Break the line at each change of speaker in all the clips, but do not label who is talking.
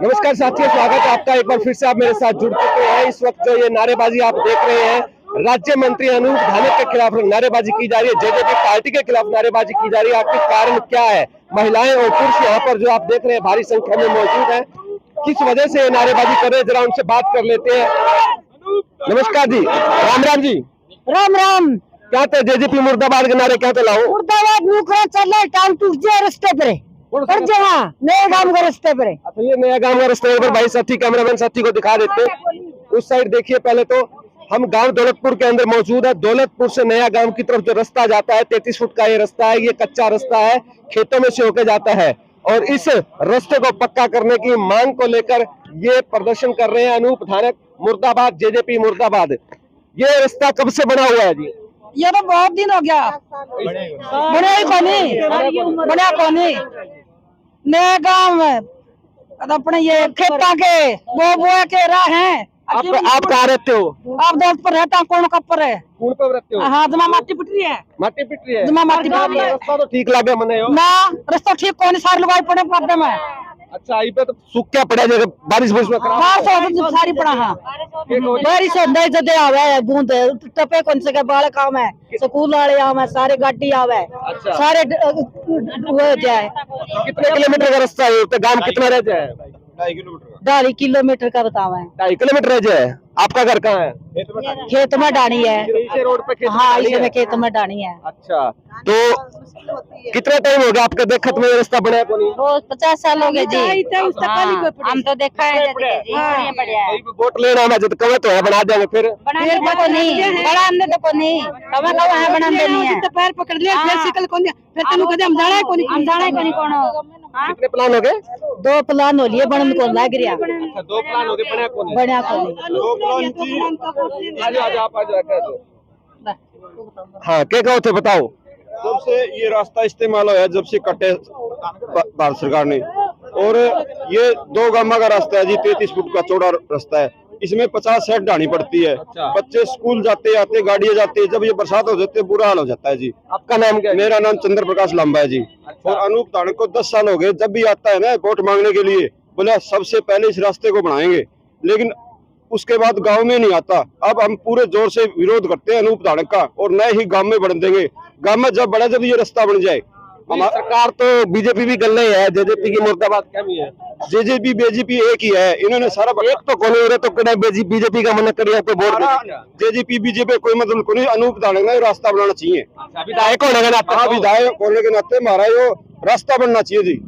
नमस्कार साथियों, स्वागत है आपका एक बार फिर से। आप मेरे साथ जुड़ चुके हैं। इस वक्त जो ये नारेबाजी आप देख रहे हैं, राज्य मंत्री अनूप धानक के खिलाफ नारेबाजी की जा रही है, जेजेपी पार्टी के खिलाफ नारेबाजी की जा रही है। आखिर कारण क्या है? महिलाएं और पुरुष यहाँ पर जो आप देख रहे हैं भारी संख्या में मौजूद हैं। किस वजह से नारेबाजी कर रहे हैं, जरा उनसे बात कर लेते हैं। नमस्कार जी, राम राम जी।
राम राम।
क्या थे जेजेपी मुर्दाबाद के नारे क्या चलाओ?
मुर्दाबाद चल रहा है, टांग टूट जाए रास्ते पर नए गांव के रास्ते पर।
अच्छा, ये नया गांव का रास्ते पर भाई साथी कैमरामैन साथी को दिखा देते हैं। उस साइड देखिए, पहले तो हम गांव दौलतपुर के अंदर मौजूद है। दौलतपुर से नया गांव की तरफ जो रास्ता जाता है, 33 फुट का ये रास्ता है। ये कच्चा रास्ता है, खेतों में से होकर जाता है और इस रास्ते को पक्का करने की मांग को लेकर ये प्रदर्शन कर रहे हैं। अनूप धानक मुर्दाबाद, जेजेपी मुर्दाबाद। ये रास्ता कब से बना हुआ है जी?
ये तो बहुत दिन हो गया, बना कोनी नया गांव में अपने ये खेता के वो के राह हैं।
आप कहाँ रहते हो?
आप दौलत पर रहता कौन कपर है?
कौन पर रहते हो?
हाँ, जमा माटी पिटरी है।
माटी पिटरी है?
जमा माटी पिटरी है।
रास्ता तो ठीक लगे मने हो
ना, रास्ता ठीक कौन सारे लगाई पड़े प्रॉब्लम है।
अच्छा, इस पे तो सूख क्या पड़ा जगह, बारिश में
सारी पड़ा। हाँ, बारिश नहीं जदे आवे बूंद टपे कौन से के बाल काम है, स्कूल वाले आवे, सारे गाड़ी आवे। अच्छा। सारे हो जाए।
कितने किलोमीटर का रास्ता है? तो गांव कितना रह जाए?
2.5 किलोमीटर का बतावे।
2.5 किलोमीटर रह जाए। आपका घर कहाँ है?
खेत में डाणी है।
इसे रोड पे खेत?
हाँ, इसे में खेत में डाणी है।
अच्छा, तो कितना टाइम हो गया आपके देखत में रास्ता बना को नहीं?
50 साल हो गए जी। हम तो देखा है बढ़िया है।
वोट लेना है जब कवे तो है बना देंगे। फिर
को नहीं बढ़ाने तो को नहीं कवे कवे है बना देनी है। पैर पकड़ लिया, साइकिल को फिर तनु कदे हम जाना है को नहीं कौन।
कितने प्लान हो गए?
2 प्लान हो लिए, बनन को लग रहा।
अच्छा, 2 प्लान हो गए, बना को नहीं।
बना को नहीं।
हाँ, क्या कहो थे बताओ।
जब से ये रास्ता इस्तेमाल होया, जब से कटे भारत सरकार ने, और ये 2 गामा का रास्ता है जी, 33 फुट का चौड़ा रास्ता है। इसमें 50 सेट डानी पड़ती है। अच्छा। बच्चे स्कूल जाते आते, गाड़ियां जाती है। जब ये बरसात हो जाती है बुरा हाल हो जाता है जी।
आपका नाम क्या है?
मेरा नाम चंद्र प्रकाश लांबा है जी। अच्छा। और अनूप धानक को 10 साल हो गए। जब भी आता है ना वोट मांगने के लिए, बोला सबसे पहले इस रास्ते को बनाएंगे, लेकिन उसके बाद गांव में नहीं आता। अब हम पूरे जोर से विरोध करते हैं अनूप धानक का, और नए ही गांव में बढ़ देंगे। गांव में जब बढ़ा, जब ये रास्ता बन जाए।
हमारी सरकार तो बीजेपी भी गल रही है, जेजेपी की मुर्दाबाद क्या भी है?
जेजेपी बीजेपी एक ही है। इन्होंने सारा
एक तो कौन हो रहे तो बीजेपी का मन करिए तो वोट
जेजेपी बीजेपी कोई मतलब को नहीं। अनूप धानक ने रास्ता बनाना चाहिए।
विधायक होने के नाते?
हाँ, विधायक होने के नाते हमारा यो रास्ता बनना चाहिए जी।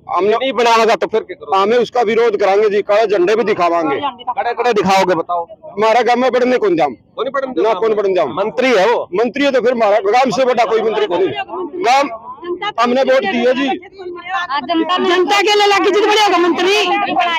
हमने नहीं बनाएगा तो फिर
हमें उसका विरोध कराएंगे जी। काले झंडे भी दिखावाएंगे।
कड़े कड़े दिखाओगे बताओ।
हमारा गांव में बढ़ने कौन जाम ना, कौन बढ़ने जाम?
मंत्री है वो।
मंत्री है तो फिर हमारा गांव से बड़ा कोई मंत्री को नहीं। गांव हमने वोट दिए जी।
जनता के लिए लाके जित बढ़िया मंत्री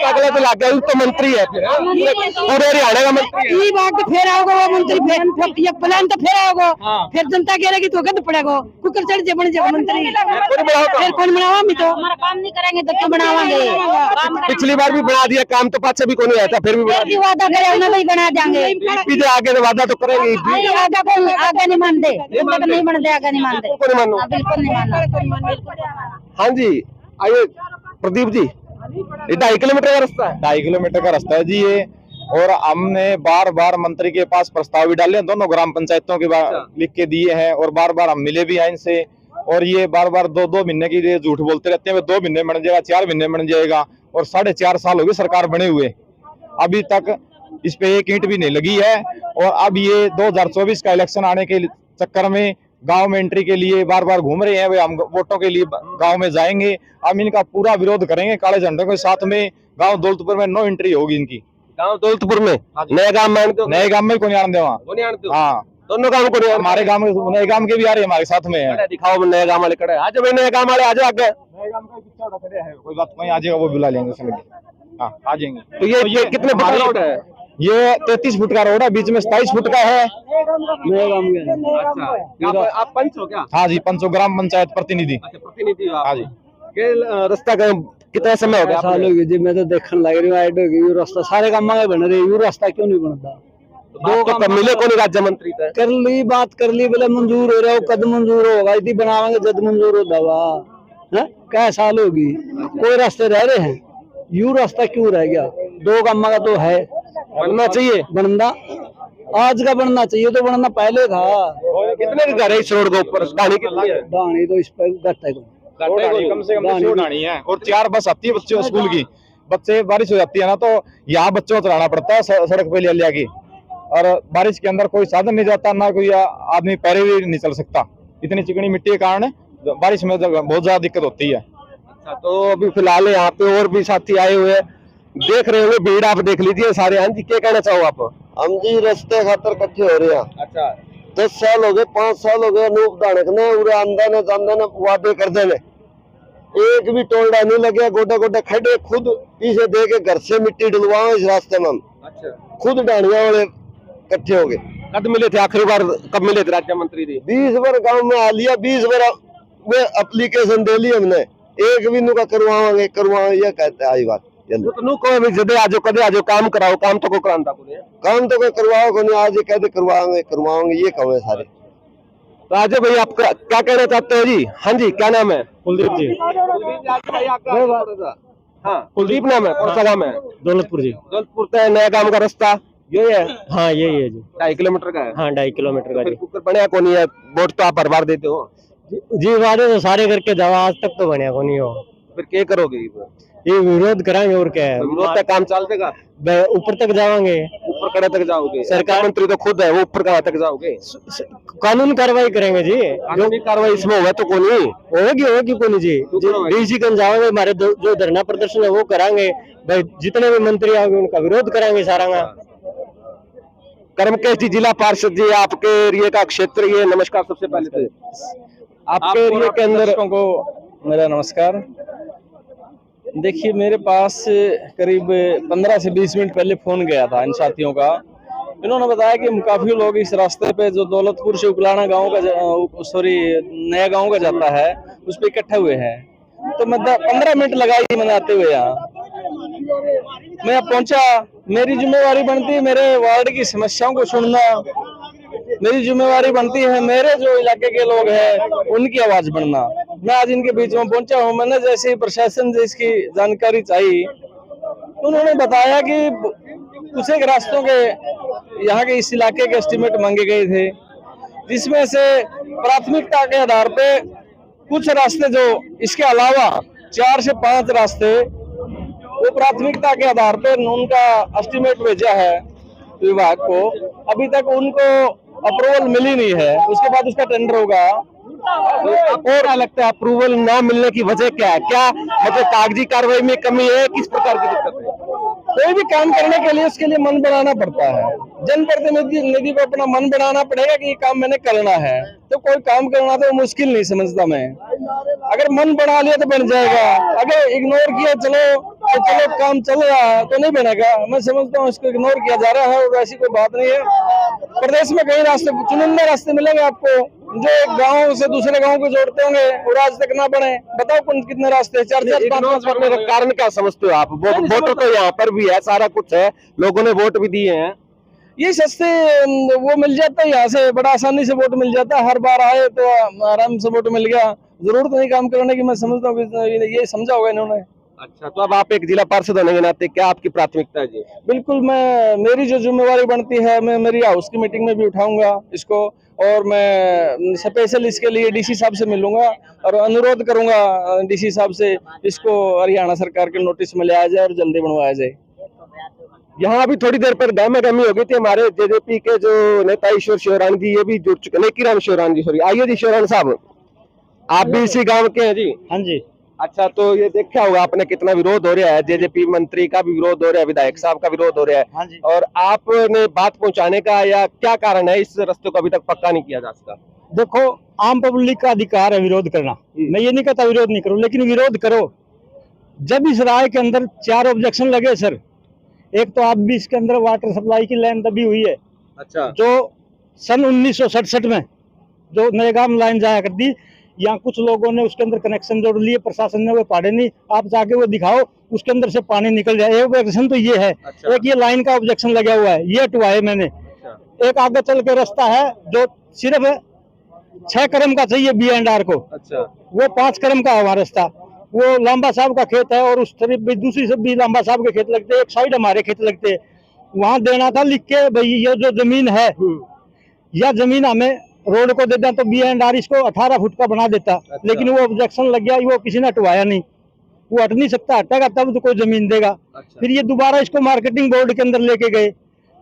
अगले तो लागे तो मंत्री है, फिर पूरे हरियाणा का मंत्री है।
ये बात फिर आओगे वो मंत्री, फिर ये प्लान तो फिर आओगे। फिर जनता कह रही तो गद पड़ेगा, कुकर चढ़ जे बन जे मंत्री। फिर कौन बनावा? मैं तो हमारा काम नहीं करेंगे तो क्यों बनावांगे?
पिछली बार भी बना दिया काम, तो पाछे भी कोई आया था, फिर भी
वादा करे उन्हें वही बना देंगे।
पीछे आगे वादा तो करेंगे।
आगे नहीं मानते, नहीं बनते, आगे नहीं मानते, बिल्कुल नहीं मानते।
हाँ जी, आइए प्रदीप जी। ये 2.5 किलोमीटर का रास्ता है?
2.5 किलोमीटर का रास्ता है जी ये। और हमने बार बार मंत्री के पास प्रस्ताव भी डाले, दोनों ग्राम पंचायतों के लिख के दिए हैं, और बार बार हम मिले भी हैं इनसे। और ये बार बार 2-2 महीने की झूठ बोलते रहते हैं। 2 महीने बन जाएगा, 4 महीने बन जाएगा, और 4.5 साल हो गए सरकार बने हुए, अभी तक इस पे एक ईंट भी नहीं लगी है। और अब ये 2024 का इलेक्शन आने के चक्कर में गांव में एंट्री के लिए बार बार घूम रहे हैं। वे हम वोटों के लिए गांव में जाएंगे, हम इनका पूरा विरोध करेंगे। काले झंडों के साथ में गांव दौलतपुर में नो एंट्री होगी इनकी।
गांव दौलतपुर में नए गांव में
कौन आने दे? हाँ,
दोनों गाँव को नहीं
हमारे गांव में नए गांव के भी आ रहे हैं, हमारे साथ में है।
दिखाओ नए गाँव वाले खड़े, आज भाई नए गाँव वाले आज आगे।
नए गांव का पीछे वाला खड़े हैं, कोई बात नहीं, आ जाएगा वो बुला लेंगे समझ। हाँ आ जाएंगे।
तो ये कितने फुट का रोड है?
ये 33 फुट का रोड है, बीच में 27 फुट का है।
अच्छा, आप पंच हो क्या?
हाँ जी, पंचो ग्राम पंचायत प्रतिनिधि।
अच्छा, प्रतिनिधि हो आप।
हाँ जी।
रास्ता का कितना समय हो गया?
साल होगी जी, मैं तो देखने लग रही हूँ ऐड होगी। यू रास्ता सारे काम में बन रहे, यू रास्ता क्यों नहीं बनता?
दो तो कब मिले कौन राज्य मंत्री थे?
कर ली बात कर ली, बोले मंजूर हो रहा है, कद मंजूर होगा, यदि बनावांगे जद मंजूर हो दवा है। क्या साल होगी, कोई रास्ते रह रहे हैं, यू रास्ता क्यों रह गया? दो गामा का तो है,
बनना चाहिए।
बनना आज का बनना चाहिए, तो बनना पहले था।
कितने के घर है इस रोड के ऊपर? कहानी कितनी है?
डाणी तो इस पर घट है,
कम से कम 100 डाणी है और 4 बस आती है बच्चों स्कूल की। बच्चे बारिश हो जाती है ना, तो यहाँ बच्चों को चलाना पड़ता है सड़क पे ले के, और बारिश के अंदर कोई साधन नहीं जाता, ना कोई आदमी पैरे भी नहीं चल सकता, इतनी चिकनी मिट्टी के कारण बारिश में बहुत ज्यादा दिक्कत होती है।
अच्छा, तो अभी फिलहाल यहाँ पे और भी साथी आए हुए हैं, देख रहे होंगे भीड़, आप देख लीजिए सारे। हाँ जी, क्या कहना चाहो आप?
हम जी रास्ते खातर इकट्ठे हो रहे हैं।
अच्छा,
10 साल हो गए, 5 साल हो गए अनूप दानक ने उरे आंदा ने जांदा ने वादे कर देने, एक भी टोलडा नहीं लगे, गोडे गोडे खड़े खुद पीछे दे के घर से मिट्टी डलवाओ इस रास्ते में।
अच्छा,
खुद डाणिया वाले इकट्ठे हो गए।
कब मिले थे आखिरी बार? कब मिले थे राज्य मंत्री जी?
20 बार गांव में आ लिया, 20 बार में एप्लीकेशन दे ली हमने, एक भी नुका करवाएंगे ये कहते आई बात।
तो नु को भी जदे आजो कदे आजो काम कराओ, काम तो को करांदा को नहीं,
काम तो कोई करवाओ को नहीं, आज ये कहते करवाएंगे ये कहो सारे।
तो आज भाई आप क्या कहना चाहते हो जी? हाँ जी, क्या नाम है?
कुलदीप जी।
हाँ, कुलदीप नाम है। कौन सा गाँव है?
दौलतपुर जी।
दौलतपुर से नया गाँव का रास्ता यही है?
हाँ यही है जी।
2.5 किलोमीटर का है।
हाँ 2.5 किलोमीटर का जी।
ऊपर बढ़िया को नहीं है, वोट तो आप हर बार देते हो
जी, वादे तो सारे करके दवा, आज तक तो बनया को नहीं हो।
फिर क्या करोगे?
ये विरोध कराएंगे और क्या है,
विरोध का काम चल देगा,
ऊपर तक जावांगे,
ऊपर कड़े तक जाओगे।
सरकार
मंत्री तो खुद है, वो ऊपर कहाँ तक जाओगे?
कानून कार्रवाई करेंगे जी,
कानूनी कार्रवाई इसमें होगा तो कौन
होगी कौन जी। डीसी गंज जाओगे, हमारे जो धरना प्रदर्शन है वो कराएंगे भाई, जितने भी मंत्री आओगे उनका विरोध कराएंगे सारा।
कर्मकेश जी, जिला पार्षद जी, आपके एरिया का क्षेत्र ये, नमस्कार। सबसे पहले तो आपके एरिया के अंदर
को मेरा नमस्कार। देखिए, मेरे पास करीब 15 से 20 मिनट पहले फोन गया था इन साथियों का। इन्होंने बताया कि काफी लोग इस रास्ते पे जो दौलतपुर से उकलाना गांव का नया गांव का जाता है उस पे इकट्ठे हुए हैं। तो मैं 15 मिनट लगाई मैंने आते हुए यहाँ। मैं पहुंचा, मेरी जिम्मेवारी बनती है मेरे वार्ड की समस्याओं को सुनना, मेरी जिम्मेवारी बनती है मेरे जो इलाके के लोग हैं उनकी आवाज बनना। मैं आज इनके बीच में पहुंचा हूं। मैंने जैसे ही प्रशासन से इसकी जानकारी चाहिए, उन्होंने बताया कि कुछ एक रास्तों के यहाँ के इस इलाके के एस्टीमेट मांगे गए थे, जिसमें से प्राथमिकता के आधार पे कुछ रास्ते, जो इसके अलावा 4 से 5 रास्ते वो प्राथमिकता के आधार पे उनका एस्टीमेट भेजा है विभाग को। अभी तक उनको अप्रूवल मिली नहीं है, उसके बाद उसका टेंडर होगा।
और क्या लगता है अप्रूवल ना मिलने की वजह क्या है? क्या मतलब कागजी कार्रवाई में कमी है, किस प्रकार की दिक्कत है?
कोई भी काम करने के लिए उसके लिए मन बनाना पड़ता है। जनप्रतिनिधि को अपना मन बनाना पड़ेगा कि ये काम मैंने करना है। तो कोई काम करना तो मुश्किल नहीं समझता मैं। अगर मन बना लिया तो बन जाएगा, अगर इग्नोर किया चलो काम चल रहा है तो नहीं बनेगा। मैं समझता हूँ इसको इग्नोर किया जा रहा है और ऐसी कोई बात नहीं है। प्रदेश में कई रास्ते, चुनिंदा रास्ते मिलेंगे आपको जो एक गांव से दूसरे गांव को जोड़ते होंगे और आज तक ना बने। बताओ कितने रास्ते? 4-5
कारण क्या समझते हो आप? वोटर तो यहाँ पर भी है, सारा कुछ है, लोगों ने वोट भी दिए हैं।
ये सस्ते वो मिल जाता है, यहाँ से बड़ा आसानी से वोट मिल जाता है। हर बार आए तो आराम से वोट मिल गया, जरूरत नहीं काम करने की। मैं समझता हूँ ये समझा होगा इन्होंने।
अच्छा, तो अब आप एक जिला पार्षद होने के नाते क्या आपकी प्राथमिकता है जी?
बिल्कुल, मेरी जो जिम्मेवारी बनती है मैं मेरी हाउस की मीटिंग में भी उठाऊंगा इसको, और मैं स्पेशल इसके लिए डीसी साहब से मिलूंगा और अनुरोध करूंगा डीसी साहब से इसको हरियाणा सरकार के नोटिस में ले आया जाए और जल्दी बनवाया जाए।
यहाँ अभी थोड़ी देर पर गहमी हो गई थी। हमारे जेजेपी के जो नेता ईश्वर शिवरान जी ये भी जुड़ चुके, नेकीराम शिवरान जी, सॉरी। आइए जी शिवरान साहब, आप भी इसी गांव के हैं जी?
हाँ जी।
अच्छा, तो ये देखा होगा आपने कितना विरोध हो रहा है, जेजेपी मंत्री का भी विरोध हो रहा है, विधायक साहब का विरोध हो रहा है।
हाँ जी।
और आपने बात पहुंचाने का या क्या कारण है इस रास्ते को अभी तक पक्का नहीं किया जा सका?
देखो, आम पब्लिक का अधिकार है विरोध करना, मैं ये नहीं कहता विरोध नहीं करो, लेकिन विरोध करो। जब इस राय के अंदर 4 ऑब्जेक्शन लगे सर, एक तो आप भी इसके अंदर वाटर सप्लाई की लाइन दबी हुई है,
अच्छा,
जो सन 1967 में जो नरेगाम लाइन जाया करती, यहाँ कुछ लोगों ने उसके अंदर कनेक्शन जोड़ लिए, प्रशासन ने वो पाड़े नहीं, आप जाके वो दिखाओ उसके अंदर से पानी निकल जाए। एक ऑब्जेक्शन तो ये है।
अच्छा।
एक ये लाइन का ऑब्जेक्शन लगा हुआ है, ये हटवाए मैंने। एक आगे चल के रास्ता है जो सिर्फ 6 कदम का चाहिए B&R को,
अच्छा,
वो 5 कदम का है हमारा रास्ता। वो लांबा साहब का खेत है और उस तरफ भी दूसरी सब भी लांबा साहब के खेत लगते हैं, एक साइड हमारे खेत लगते हैं। वहां देना था लिख के, भाई ये जो जमीन है या जमीन हमें रोड को देता तो B&R इसको 18 फुट का बना देता।
अच्छा।
लेकिन वो ऑब्जेक्शन लग गया, वो किसी ने हटवाया नहीं, वो हट नहीं सकता, हटेगा तब तो कोई जमीन देगा।
अच्छा।
फिर ये दोबारा इसको मार्केटिंग बोर्ड के अंदर लेके गए,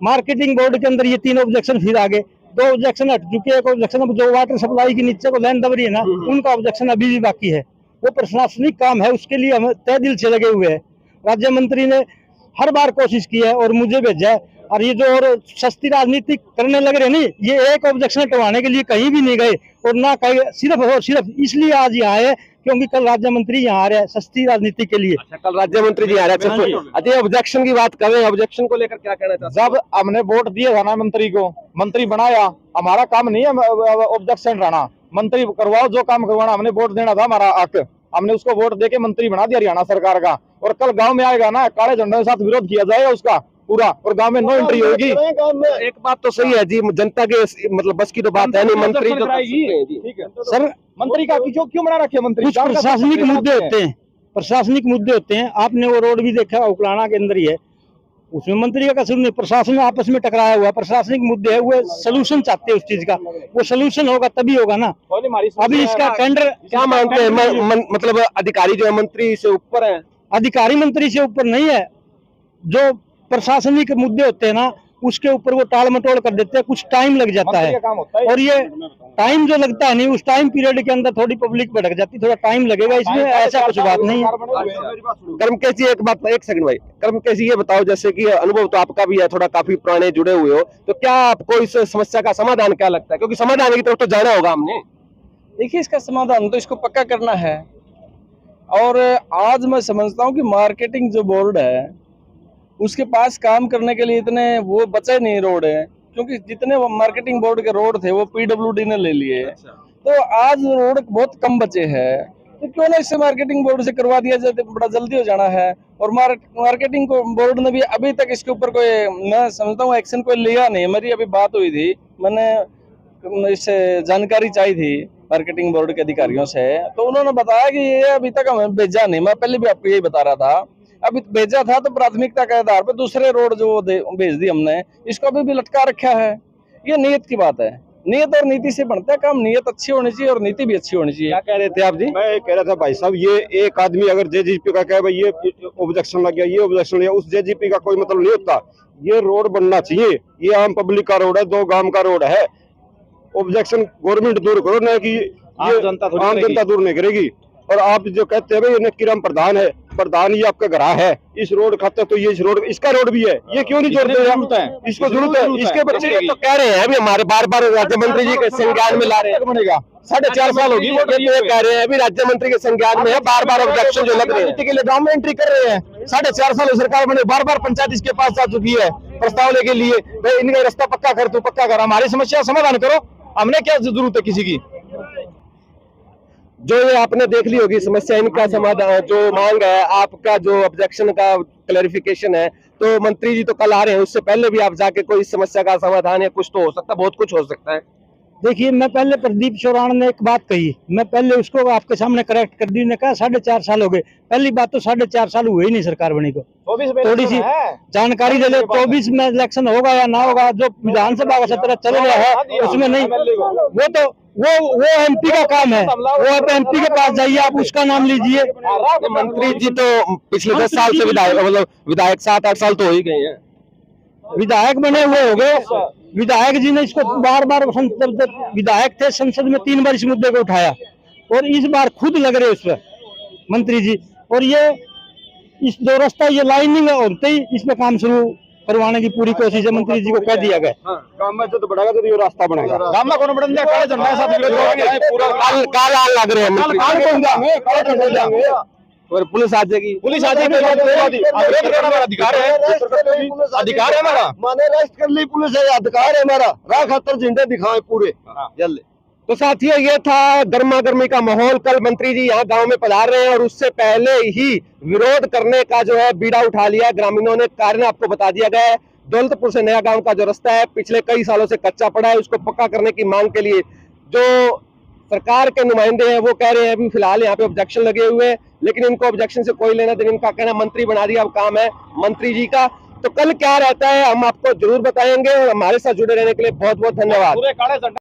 मार्केटिंग बोर्ड के अंदर ये 3 ऑब्जेक्शन फिर आ गए, 2 ऑब्जेक्शन हट चुके, एक ऑब्जेक्शन अब जो वाटर सप्लाई के नीचे को लाइन दब रही है ना, उनका ऑब्जेक्शन अभी भी बाकी है। वो प्रशासनिक काम है, उसके लिए हम तय दिल से लगे हुए हैं। राज्य मंत्री ने हर बार कोशिश की है और मुझे भेजा है। और ये जो और सस्ती राजनीति करने लग रहे नहीं, ये एक ऑब्जेक्शन हटवाने के लिए कहीं भी नहीं गए और ना कहीं, सिर्फ और सिर्फ इसलिए आज यहाँ आए क्योंकि कल राज्य मंत्री यहाँ आ रहे हैं सस्ती राजनीति के लिए।
अच्छा, कल राज्य मंत्री जी आ रहे हैं। अच्छा, ऑब्जेक्शन की बात करें, ऑब्जेक्शन को लेकर क्या कहना चाहते हैं?
जब हमने वोट दिया था ना मंत्री को, मंत्री बनाया, हमारा काम नहीं है ऑब्जेक्शन रहना, मंत्री करवाओ जो काम करवाना, हमने वोट देना था, हमारा हक, हमने उसको वोट देके मंत्री बना दिया हरियाणा सरकार का। और कल गांव में आएगा ना, काले झंडे के साथ विरोध किया जाएगा उसका पूरा, और गांव में नो एंट्री होगी।
एक बात तो सही है जी, जनता के मतलब बस की तो बात है नहीं, मंत्री जो
ठीक है सर, मंत्री का क्यों बना रखे मंत्री?
कुछ प्रशासनिक मुद्दे होते हैं, प्रशासनिक मुद्दे होते हैं। आपने वो रोड भी देखा, उकलाना के अंदर ही है, उसमें मंत्री का कसूर नहीं, प्रशासन आपस में टकराया हुआ, प्रशासनिक मुद्दे है, वो सोल्यूशन चाहते हैं उस चीज का, वो सोल्यूशन होगा तभी होगा ना। अभी इसका टेंडर
क्या मानते हैं? मतलब अधिकारी जो है मंत्री से ऊपर है?
अधिकारी मंत्री से ऊपर नहीं है, जो प्रशासनिक मुद्दे होते हैं ना उसके ऊपर वो टाल मटोल कर देते हैं, कुछ टाइम लग जाता है। और ये टाइम जो लगता है नहीं, उस टाइम पीरियड के अंदर थोड़ी पब्लिक भटक जाती, थोड़ा टाइम लगेगा, इसमें ऐसा कुछ बात नहीं है।
कर्मकेश जी, एक बात, एक सेकंड भाई, कर्मकेश जी ये बताओ, जैसे कि अनुभव तो आपका भी है, थोड़ा काफी पुराने जुड़े हुए हो, तो क्या आपको इस समस्या का समाधान क्या लगता है? क्योंकि समाधान की तरफ तो जाना होगा हमने।
देखिए, इसका समाधान तो इसको पक्का करना है। और आज मैं समझता हूँ कि मार्केटिंग जो बोर्ड है उसके पास काम करने के लिए इतने वो बचे नहीं रोड है, क्योंकि जितने मार्केटिंग बोर्ड के रोड थे वो PWD ने ले लिए। तो आज रोड बहुत कम बचे हैं, तो क्यों ना इससे मार्केटिंग बोर्ड से करवा दिया जाए, बड़ा जल्दी हो जाना है। और मार्केटिंग बोर्ड ने भी अभी तक इसके ऊपर कोई, मैं समझता हूँ, एक्शन कोई लिया नहीं। मेरी अभी बात हुई थी, मैंने इससे जानकारी चाहिए थी मार्केटिंग बोर्ड के अधिकारियों से, तो उन्होंने बताया कि ये अभी तक हमें भेजा नहीं। मैं पहले भी आपको यही बता रहा था, अभी भेजा था तो प्राथमिकता के आधार पर दूसरे रोड जो भेज दी हमने, इसको अभी भी लटका रखा है। ये नियत की बात है, नियत और नीति से बनता है काम, नियत अच्छी होनी चाहिए और नीति भी अच्छी होनी चाहिए।
क्या कह रहे थे आप जी?
मैं कह रहा था भाई साहब, ये एक आदमी अगर जेजीपी का कहे भाई ये ऑब्जेक्शन लग गया, ये ऑब्जेक्शन लग गया, उस जेजीपी का कोई मतलब नहीं होता। ये रोड बनना चाहिए, ये आम पब्लिक का रोड है, 2 गांव का रोड है। ऑब्जेक्शन गवर्नमेंट दूर करो ना, कि आम जनता दूर नहीं करेगी। और आप जो कहते हैं भाई किरम प्रधान है, प्रधान ये आपका ग्राह है, इस रोड खाते तो ये इस रोड, इसका रोड भी है, ये क्यों नहीं जोड़ते? इसको जरूरत है, इसके बच्चे
तो कह रहे हैं अभी हमारे बार राज्य मंत्री जी के संज्ञान में ला रहे हैं,
बनेगा
4.5 साल होगी, वो कह रहे हैं अभी राज्य मंत्री के संज्ञान में है, बार ऑब्जेक्शन जो लग रहे हैं
के लिए गांव में एंट्री कर रहे हैं। 4.5 साल सरकार बने, बार पंचायत इसके पास जा चुकी है प्रस्ताव लेके लिए, भाई इनका रास्ता पक्का कर, तू पक्का कर, हमारी समस्या समाधान करो, हमने क्या जरूरत है किसी की?
जो ये आपने देख ली होगी समस्या, इनका समाधान जो मांग है, आपका जो ऑब्जेक्शन का क्लैरिफिकेशन है, तो मंत्री जी तो कल आ रहे हैं, उससे पहले भी आप जाके कोई समस्या का समाधान या कुछ तो हो सकता है, बहुत कुछ हो सकता है।
देखिए, मैं पहले प्रदीप चौरान ने एक बात कही, मैं पहले उसको आपके सामने करेक्ट कर दी, ने कहा 4.5 साल हो गए। पहली बात तो 4.5 साल हुए ही नहीं सरकार बनी को, थोड़ी सी जानकारी दे ले। 24 में इलेक्शन होगा या ना होगा, जो विधानसभा का सत्र चल रहा है उसमें नहीं, वो तो वो MP का काम है, वो आप MP के पास जाइए, आप उसका नाम लीजिए।
मंत्री जी तो पिछले 10 साल से विधायक, मतलब विधायक 7-8 साल तो हो ही गए हैं,
विधायक बने हुए हो गए। विधायक जी ने इसको बार विधायक थे, संसद में 3 बार इस मुद्दे को उठाया और इस बार खुद लग रहे उस पर, मंत्री जी। और ये इस दो रास्ता ये लाइनिंग होते ही इसमें काम शुरू करवाने की पूरी कोशिश है, मंत्री जी को कह दिया गया।
काम में जो बढ़ेगा तो ये रास्ता बनेगा।
गांव में कौन बढ़न काले झंडा साथ
पूरा काला लग रहे हैं और पुलिस आ जाएगी।
पुलिस आ जाएगी, अधिकार है, अधिकार है हमारा।
माने रेस्ट कर ली पुलिस है, अधिकार है हमारा। राह खातर झंडे दिखाए पूरे जल्दी।
तो साथियों, ये था गर्मा गर्मी का माहौल। कल मंत्री जी यहाँ गांव में पधार रहे हैं और उससे पहले ही विरोध करने का जो है बीड़ा उठा लिया ग्रामीणों ने। कारण आपको बता दिया गया है, दौलतपुर से नया गांव का जो रास्ता है पिछले कई सालों से कच्चा पड़ा है, उसको पक्का करने की मांग के लिए जो सरकार के नुमाइंदे हैं वो कह रहे हैं अभी फिलहाल यहाँ पे ऑब्जेक्शन लगे हुए हैं, लेकिन इनको ऑब्जेक्शन से कोई लेना देना, इनका कहना मंत्री बना दिया, अब काम है मंत्री जी का। तो कल क्या रहता है हम आपको जरूर बताएंगे और हमारे साथ जुड़े रहने के लिए बहुत बहुत धन्यवाद।